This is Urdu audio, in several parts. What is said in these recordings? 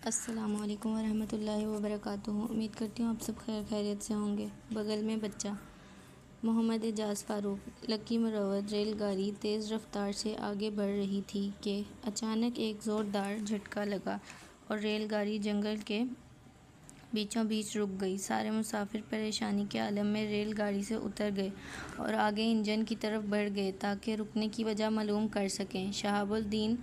السلام علیکم ورحمۃ اللہ وبرکاتہ۔ امید کرتی ہوں آپ سب خیریت سے ہوں گے۔ بغل میں بچہ۔ محمد اعجاز فاروق۔ لکی مروت ریل گاڑی تیز رفتار سے آگے بڑھ رہی تھی کہ اچانک ایک زوردار جھٹکا لگا اور ریل گاڑی جنگل کے بیچوں بیچ رک گئی۔ سارے مسافر پریشانی کے عالم میں ریل گاڑی سے اتر گئے اور آگے انجن کی طرف بڑھ گئے تاکہ رکنے کی وجہ معلوم کر سکیں۔ شہاب الدین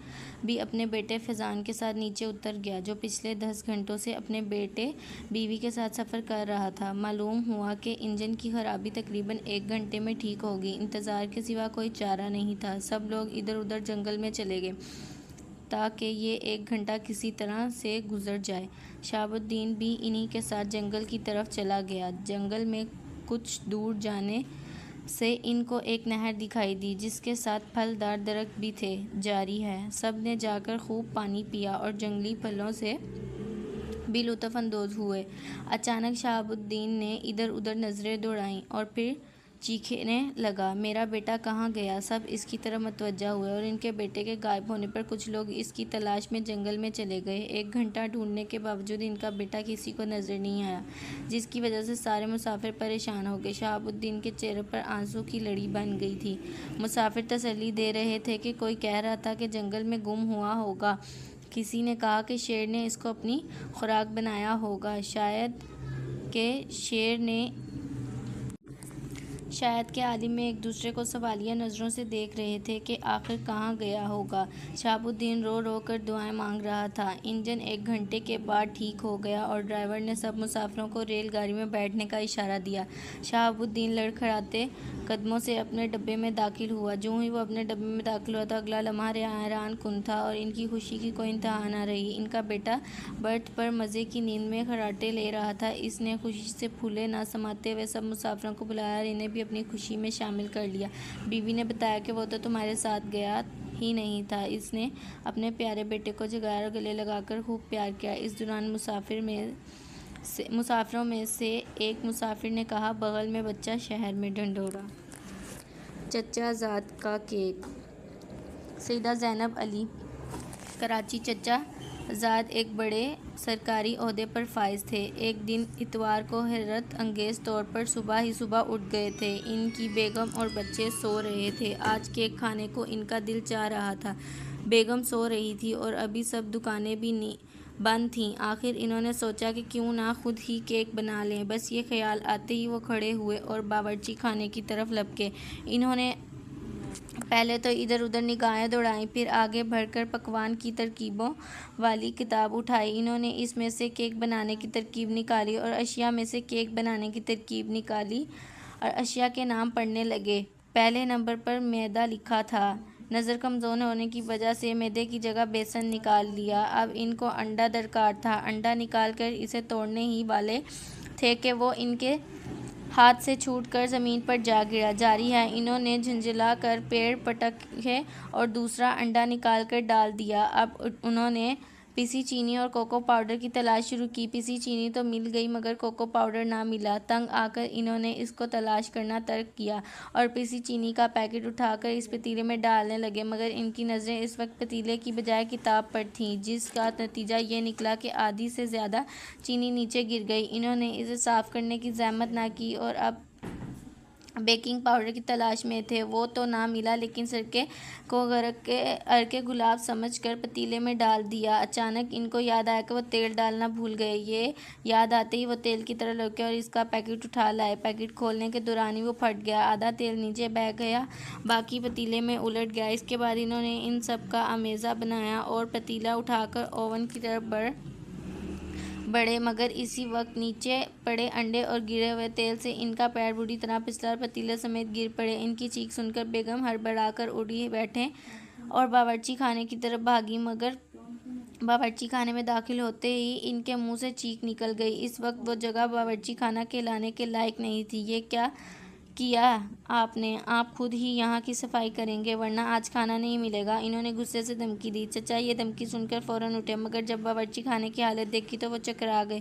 بھی اپنے بیٹے فیضان کے ساتھ نیچے اتر گیا، جو پچھلے 10 گھنٹوں سے اپنے بیٹے بیوی کے ساتھ سفر کر رہا تھا۔ معلوم ہوا کہ انجن کی خرابی تقریباً 1 گھنٹے میں ٹھیک ہوگی۔ انتظار کے سوا کوئی چارہ نہیں تھا۔ سب لوگ ادھر ادھر جنگل میں چلے گئے تاکہ یہ 1 گھنٹہ کسی طرح سے گزر جائے۔ شہاب الدین بھی انہی کے ساتھ جنگل کی طرف چلا گیا۔ جنگل میں کچھ دور جانے سے ان کو ایک نہر دکھائی دی جس کے ساتھ پھلدار درخت بھی تھے۔ جاری ہے۔ سب نے جا کر خوب پانی پیا اور جنگلی پھلوں سے بھی لطف اندوز ہوئے۔ اچانک شہاب الدین نے ادھر ادھر نظریں دوڑائیں اور پھر چیخنے لگا، میرا بیٹا کہاں گیا؟ سب اس کی طرف متوجہ ہوئے اور ان کے بیٹے کے غائب ہونے پر کچھ لوگ اس کی تلاش میں جنگل میں چلے گئے۔ 1 گھنٹہ ڈھونڈنے کے باوجود ان کا بیٹا کسی کو نظر نہیں آیا، جس کی وجہ سے سارے مسافر پریشان ہو گئے۔ شہاب الدین کے چہرے پر آنسوں کی لڑی بن گئی تھی۔ مسافر تسلی دے رہے تھے کہ کوئی کہہ رہا تھا کہ جنگل میں گم ہوا ہوگا، کسی نے کہا کہ شیر نے اس کو اپنی خوراک بنایا ہوگا، شاید کہ عالم میں ایک دوسرے کو سوالیہ نظروں سے دیکھ رہے تھے کہ آخر کہاں گیا ہوگا۔ شہاب الدین رو رو کر دعائیں مانگ رہا تھا۔ انجن 1 گھنٹے کے بعد ٹھیک ہو گیا اور ڈرائیور نے سب مسافروں کو ریل گاڑی میں بیٹھنے کا اشارہ دیا۔ شہاب الدین لڑکھڑاتے قدموں سے اپنے ڈبے میں داخل ہوا۔ جوں ہی وہ اپنے ڈبے میں داخل ہوا تو اگلا لمحہ حیران کن تھا اور ان کی خوشی کی کوئی انتہا نہ رہی۔ ان کا بیٹا برتھ پر مزے کی نیند میں خراٹے لے رہا تھا۔ اس نے خوشی سے پھولے نہ سماتے ہوئے سب مسافروں کو بلایا اور انہیں بھی اپنی خوشی میں شامل کر لیا۔ بیوی نے بتایا کہ وہ تو تمہارے ساتھ گیا ہی نہیں تھا۔ اس نے اپنے پیارے بیٹے کو جگایا اور گلے لگا کر خوب پیار کیا۔ اس دوران مسافروں میں سے ایک مسافر نے کہا، بغل میں بچہ شہر میں ڈھنڈورا۔ چچا زاد کا کیک۔ سیدہ زینب علی، کراچی۔ چچا زاد ایک بڑے سرکاری عہدے پر فائز تھے۔ ایک دن اتوار کو حیرت انگیز طور پر صبح ہی صبح اٹھ گئے تھے۔ ان کی بیگم اور بچے سو رہے تھے۔ آج کیک کھانے کو ان کا دل چاہ رہا تھا۔ بیگم سو رہی تھی اور ابھی سب دکانیں بھی بند تھیں۔ آخر انہوں نے سوچا کہ کیوں نہ خود ہی کیک بنا لیں۔ بس یہ خیال آتے ہی وہ کھڑے ہوئے اور باورچی خانے کی طرف لپکے۔ انہوں نے پہلے تو ادھر ادھر نگاہیں دوڑائیں، پھر آگے بڑھ کر پکوان کی ترکیبوں والی کتاب اٹھائی۔ انہوں نے اس میں سے کیک بنانے کی ترکیب نکالی اور اشیاء میں سے کیک بنانے کی ترکیب نکالی اور اشیاء کے نام پڑھنے لگے۔ پہلے نمبر پر میدہ لکھا تھا۔ نظر کمزور ہونے کی وجہ سے میدے کی جگہ بیسن نکال لیا۔ اب ان کو انڈا درکار تھا۔ انڈا نکال کر اسے توڑنے ہی والے تھے کہ وہ ان کے ہاتھ سے چھوٹ کر زمین پر جا گرا۔ جاری ہے۔ انہوں نے جھنجھلا کر پیڑ پٹکے اور دوسرا انڈا نکال کر ڈال دیا۔ اب انہوں نے پیسی چینی اور کوکو پاؤڈر کی تلاش شروع کی۔ پیسی چینی تو مل گئی مگر کوکو پاؤڈر نہ ملا۔ تنگ آ کر انہوں نے اس کو تلاش کرنا ترک کیا اور پیسی چینی کا پیکٹ اٹھا کر اس پتیلے میں ڈالنے لگے، مگر ان کی نظریں اس وقت پتیلے کی بجائے کتاب پر تھیں، جس کا نتیجہ یہ نکلا کہ آدھی سے زیادہ چینی نیچے گر گئی۔ انہوں نے اسے صاف کرنے کی زحمت نہ کی اور اب بیکنگ پاؤڈر کی تلاش میں تھے۔ وہ تو نہ ملا لیکن سرکے کو عرق گلاب سمجھ کر پتیلے میں ڈال دیا۔ اچانک ان کو یاد آیا کہ وہ تیل ڈالنا بھول گئے۔ یہ یاد آتے ہی وہ تیل کی طرف لپکے اور اس کا پیکٹ اٹھا لائے۔ پیکٹ کھولنے کے دوران ہی وہ پھٹ گیا۔ آدھا تیل نیچے بہہ گیا، باقی پتیلے میں الٹ گیا۔ اس کے بعد انہوں نے ان سب کا آمیزہ بنایا اور پتیلا اٹھا کر اوون کی طرف بڑھے، مگر اسی وقت نیچے پڑے انڈے اور گرے ہوئے تیل سے ان کا پیر بری طرح پھسلا اور پتیلے سمیت گر پڑے۔ ان کی چیخ سن کر بیگم ہڑبڑا کر اٹھی بیٹھیں اور باورچی خانے کی طرف بھاگی، مگر باورچی خانے میں داخل ہوتے ہی ان کے منہ سے چیخ نکل گئی۔ اس وقت وہ جگہ باورچی خانہ کہلانے کے لائق نہیں تھی۔ یہ کیا کیا آپ نے؟ آپ خود ہی یہاں کی صفائی کریں گے ورنہ آج کھانا نہیں ملے گا، انہوں نے غصے سے دھمکی دی۔ چچا یہ دھمکی سن کر فوراً اٹھے، مگر جب باورچی خانے کی حالت دیکھی تو وہ چکرا گئے۔